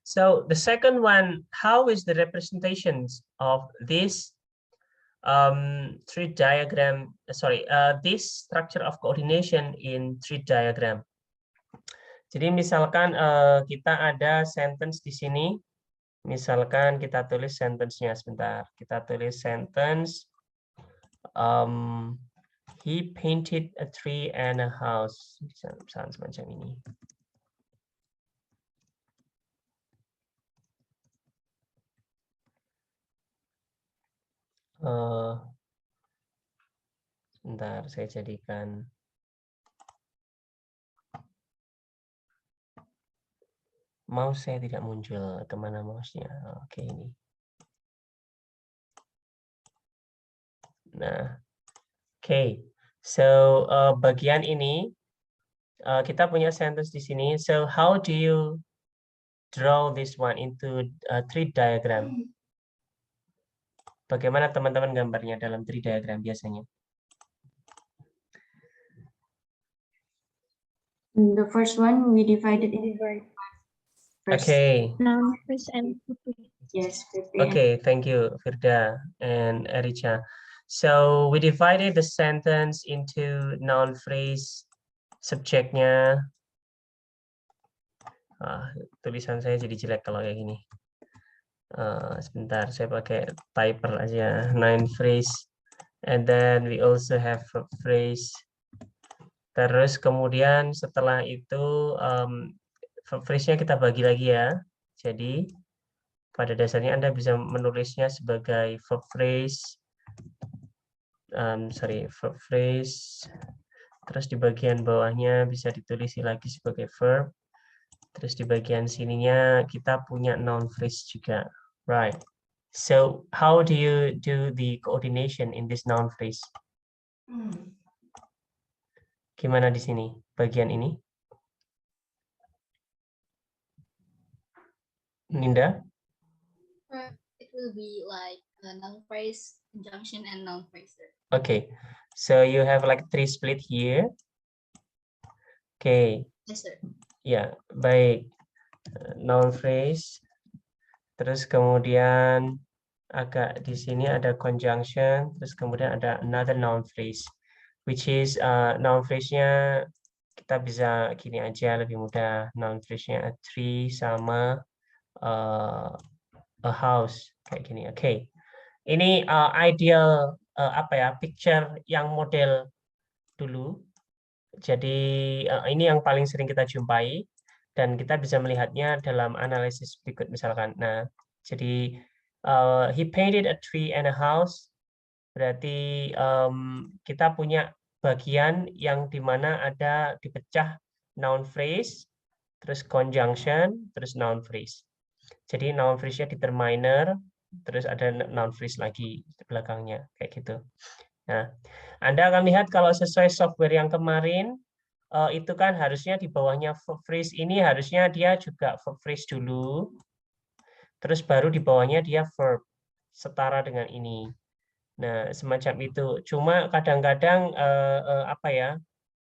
So the second one, how is the representations of this tree diagram? This structure of coordination in tree diagram. Jadi misalkan kita ada sentence di sini, misalkan kita tulis sentence-nya sebentar. Kita tulis sentence. He painted a tree and a house. Misalnya semacam ini. Sebentar, saya jadikan. Mouse saya tidak muncul. Kemana mouse-nya? Oke, ini. Nah, oke. So, bagian ini, kita punya sentence di sini. So, how do you draw this one into a tree diagram? Bagaimana teman-teman gambarnya dalam tree diagram biasanya? The first one we divided into first. Okay. Noun phrase and Yes. Okay, thank you, Firda and Erica. So we divided the sentence into noun phrase, subjeknya. Tulisan saya jadi jelek kalau kayak gini. Sebentar, saya pakai typer aja. Noun phrase, and then we also have verb phrase. Terus kemudian setelah itu verb phrase-nya kita bagi lagi ya. Jadi pada dasarnya Anda bisa menulisnya sebagai verb phrase, verb phrase. Terus di bagian bawahnya bisa ditulis lagi sebagai verb. Terus di bagian sininya kita punya noun phrase juga, right? So how do you do the coordination in this noun phrase? Gimana di sini bagian ini? Ninda? It will be like a noun phrase, conjunction, and noun phrase. Okay, so you have like 3 split here. Okay. Yes, sir. Ya, baik. Noun phrase. Terus kemudian agak di sini ada conjunction. Terus kemudian ada another noun phrase, which is noun phrase-nya kita bisa gini aja lebih mudah. Noun phrase-nya a tree sama a house kayak gini. Oke. Ini ideal picture yang model dulu. Jadi ini yang paling sering kita jumpai dan kita bisa melihatnya dalam analisis berikut misalkan. Nah, jadi he painted a tree and a house. Berarti kita punya bagian yang dimana ada dipecah noun phrase, terus conjunction, terus noun phrase. Jadi noun phrase-nya determiner, terus ada noun phrase lagi di belakangnya kayak gitu. Nah, Anda akan lihat kalau sesuai software yang kemarin, itu kan harusnya di bawahnya verb phrase ini harusnya dia juga verb phrase dulu, terus baru di bawahnya dia verb, setara dengan ini. Nah, semacam itu. Cuma kadang-kadang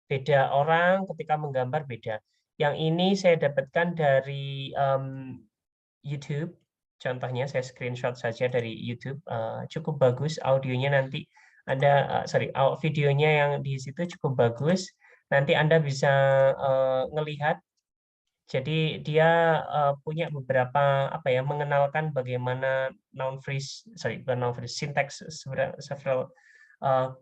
beda orang ketika menggambar beda. Yang ini saya dapatkan dari YouTube. Contohnya saya screenshot saja dari YouTube, cukup bagus audionya nanti. Videonya yang di situ cukup bagus. Nanti Anda bisa ngelihat. Jadi dia punya beberapa mengenalkan bagaimana syntax, several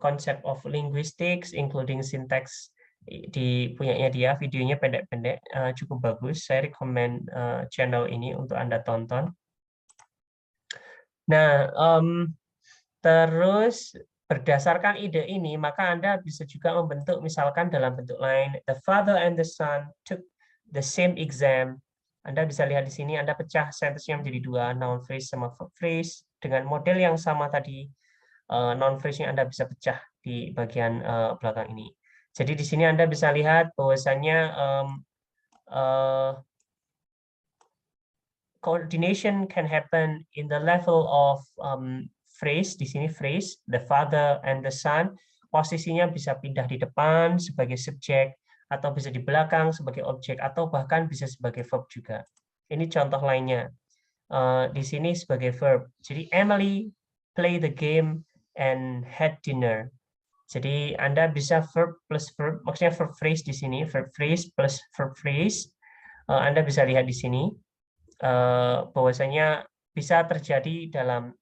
concept of linguistics, including syntax di punyanya dia. Videonya pendek-pendek, cukup bagus. Saya recommend channel ini untuk Anda tonton. Nah, terus berdasarkan ide ini, maka Anda bisa juga membentuk misalkan dalam bentuk lain, the father and the son took the same exam. Anda bisa lihat di sini, Anda pecah sentence-nya menjadi 2, noun phrase sama verb phrase. Dengan model yang sama tadi, noun phrase-nya Anda bisa pecah di bagian belakang ini. Jadi di sini Anda bisa lihat bahwasannya coordination can happen in the level of phrase. Di sini phrase, the father and the son, posisinya bisa pindah di depan sebagai subjek, atau bisa di belakang sebagai objek, atau bahkan bisa sebagai verb juga. Ini contoh lainnya. Di sini sebagai verb. Jadi Emily play the game and had dinner. Jadi Anda bisa verb plus verb, maksudnya verb phrase di sini, verb phrase plus verb phrase. Anda bisa lihat di sini bahwasanya bisa terjadi dalam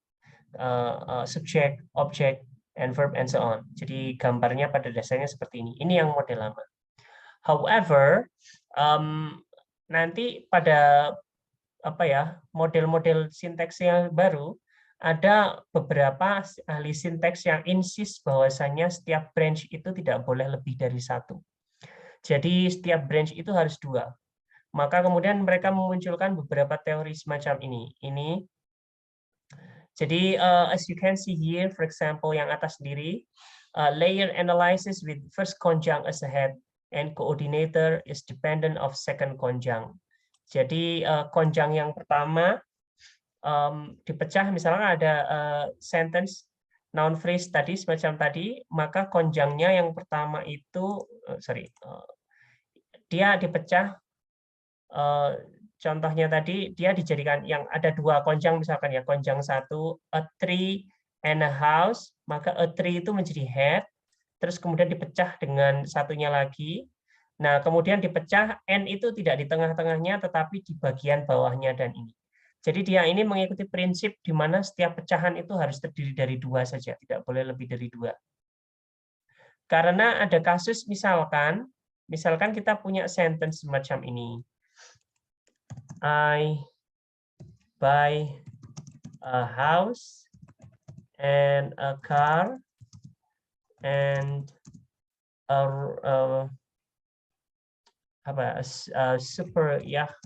subject, object, and verb and so on. Jadi gambarnya pada dasarnya seperti ini. Ini yang model lama. However, nanti pada model-model sinteks yang baru, ada beberapa ahli sinteks yang insist bahwasanya setiap branch itu tidak boleh lebih dari satu. Jadi setiap branch itu harus 2. Maka kemudian mereka memunculkan beberapa teori semacam ini. Jadi as you can see here, for example, yang atas sendiri, layer analysis with first conjunct as a head and coordinator is dependent of second conjunct. Jadi konjang yang pertama dipecah, misalnya ada sentence noun phrase tadi semacam tadi, maka konjangnya yang pertama itu dia dipecah. Contohnya tadi dia dijadikan yang ada 2 konjang, misalkan ya konjang 1 a tree and a house, maka a tree itu menjadi head, terus kemudian dipecah dengan satunya lagi. Nah, kemudian dipecah, N itu tidak di tengah-tengahnya, tetapi di bagian bawahnya dan ini. Jadi dia ini mengikuti prinsip di mana setiap pecahan itu harus terdiri dari 2 saja, tidak boleh lebih dari 2. Karena ada kasus misalkan kita punya sentence semacam ini. I buy a house and a car and a super yacht.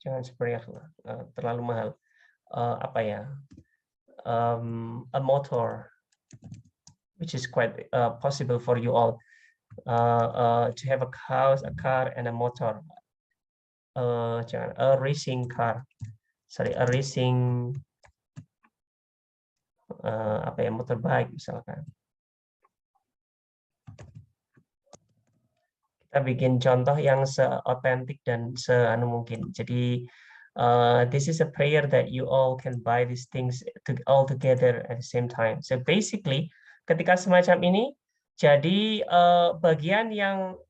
Jangan super yacht, terlalu mahal. A motor, which is quite possible for you all to have a house, a car, and a motor. A racing car, a racing motorbike misalkan. Kita bikin contoh yang seotentik dan seanu mungkin. Jadi this is a prayer that you all can buy these things all together at the same time. So basically, ketika semacam ini, jadi bagian yang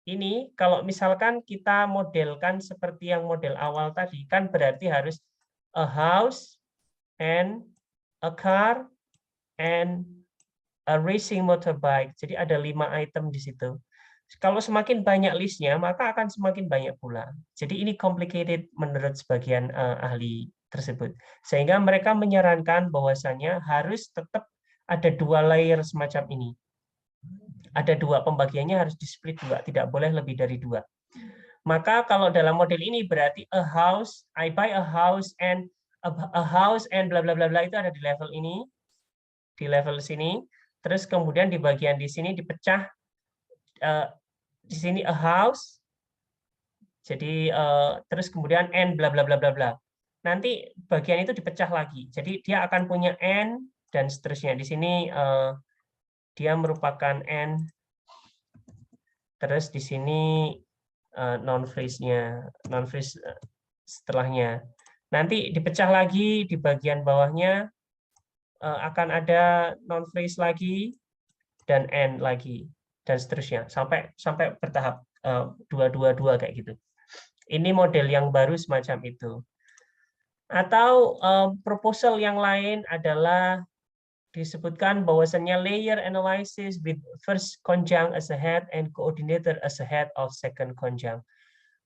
ini kalau misalkan kita modelkan seperti yang model awal tadi, kan berarti harus a house and a car and a racing motorbike. Jadi ada 5 item di situ. Kalau semakin banyak listnya, maka akan semakin banyak pula. Jadi ini complicated menurut sebagian ahli tersebut. Sehingga mereka menyarankan bahwasannya harus tetap ada 2 layer semacam ini. Ada 2, pembagiannya harus di-split 2, tidak boleh lebih dari 2. Maka kalau dalam model ini berarti a house, I buy a house and bla bla bla bla itu ada di level ini, di level sini. Terus kemudian di bagian di sini dipecah, di sini a house. Jadi terus kemudian and bla bla bla bla bla. Nanti bagian itu dipecah lagi. Jadi dia akan punya and dan seterusnya. Di sini dia merupakan and. Terus di sini non phrase-nya, non phrase setelahnya. Nanti dipecah lagi di bagian bawahnya akan ada non phrase lagi dan and lagi dan seterusnya sampai bertahap 2 kayak gitu. Ini model yang baru semacam itu. Atau proposal yang lain adalah disebutkan bahwasannya layer analysis with first conjunct as a head and coordinator as a head of second conjunct.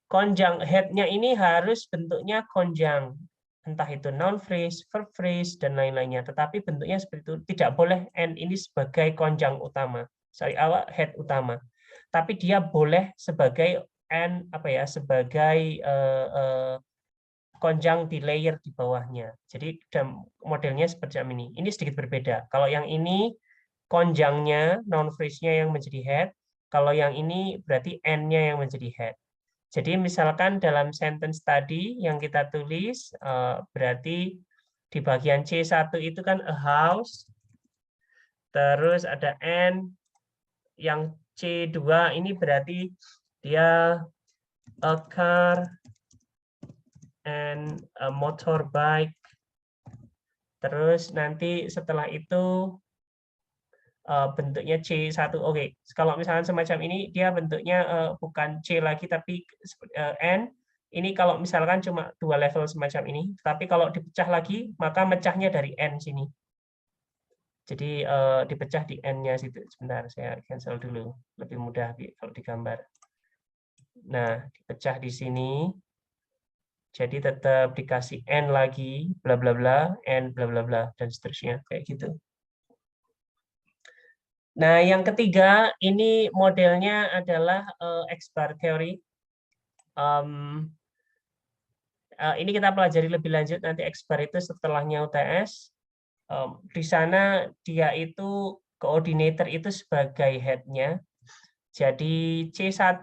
Conjunct head-nya ini harus bentuknya conjunct, entah itu noun phrase, verb phrase, dan lain-lainnya. Tetapi bentuknya seperti itu, tidak boleh and ini sebagai conjunct utama, head utama. Tapi dia boleh sebagai and sebagai conjunct di layer di bawahnya. Jadi modelnya seperti ini. Ini sedikit berbeda. Kalau yang ini conjunct-nya, noun phrase-nya yang menjadi head. Kalau yang ini berarti and-nya yang menjadi head. Jadi misalkan dalam sentence tadi yang kita tulis berarti di bagian C1 itu kan a house. Terus ada N yang C2 ini berarti dia a car and a motorbike. Terus nanti setelah itu bentuknya C1. Oke, kalau misalnya semacam ini dia bentuknya bukan C lagi tapi N. Ini kalau misalkan cuma 2 level semacam ini, tapi kalau dipecah lagi maka mecahnya dari N sini. Jadi dipecah di N-nya situ. Sebentar, saya cancel dulu. Lebih mudah kalau digambar. Nah, dipecah di sini. Jadi tetap dikasih N lagi, bla bla bla, N bla bla bla, dan seterusnya. Kayak gitu. Nah, yang ketiga, ini modelnya adalah X-bar theory. Ini kita pelajari lebih lanjut nanti X-bar itu setelahnya UTS. Di sana dia itu koordinator itu sebagai head-nya. Jadi C1,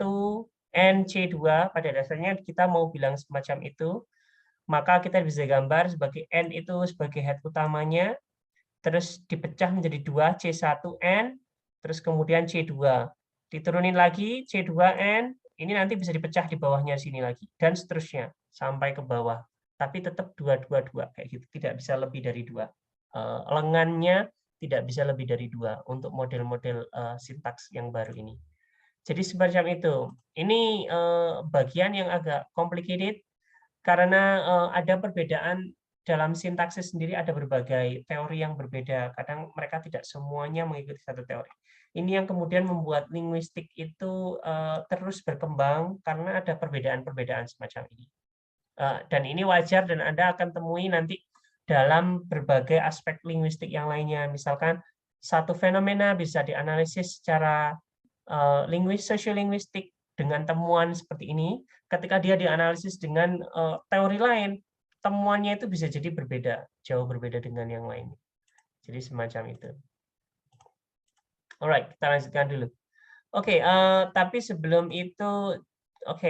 N, C2 pada dasarnya kita mau bilang semacam itu. Maka kita bisa gambar sebagai N itu sebagai head utamanya. Terus dipecah menjadi 2, C1N, terus kemudian C2. Diturunin lagi, C2N, ini nanti bisa dipecah di bawahnya sini lagi, dan seterusnya, sampai ke bawah. Tapi tetap 2, kayak gitu, tidak bisa lebih dari 2. Lengannya tidak bisa lebih dari 2 untuk model-model sintaks yang baru ini. Jadi semacam itu. Ini bagian yang agak complicated, karena ada perbedaan dalam sintaksis sendiri, ada berbagai teori yang berbeda. Kadang mereka tidak semuanya mengikuti satu teori. Ini yang kemudian membuat linguistik itu terus berkembang karena ada perbedaan-perbedaan semacam ini. Dan ini wajar dan Anda akan temui nanti dalam berbagai aspek linguistik yang lainnya. Misalkan satu fenomena bisa dianalisis secara sosiolinguistik dengan temuan seperti ini. Ketika dia dianalisis dengan teori lain, temuannya itu bisa jadi berbeda, jauh berbeda dengan yang lain. Jadi semacam itu. Alright, kita lanjutkan dulu. Oke, tapi sebelum itu, oke,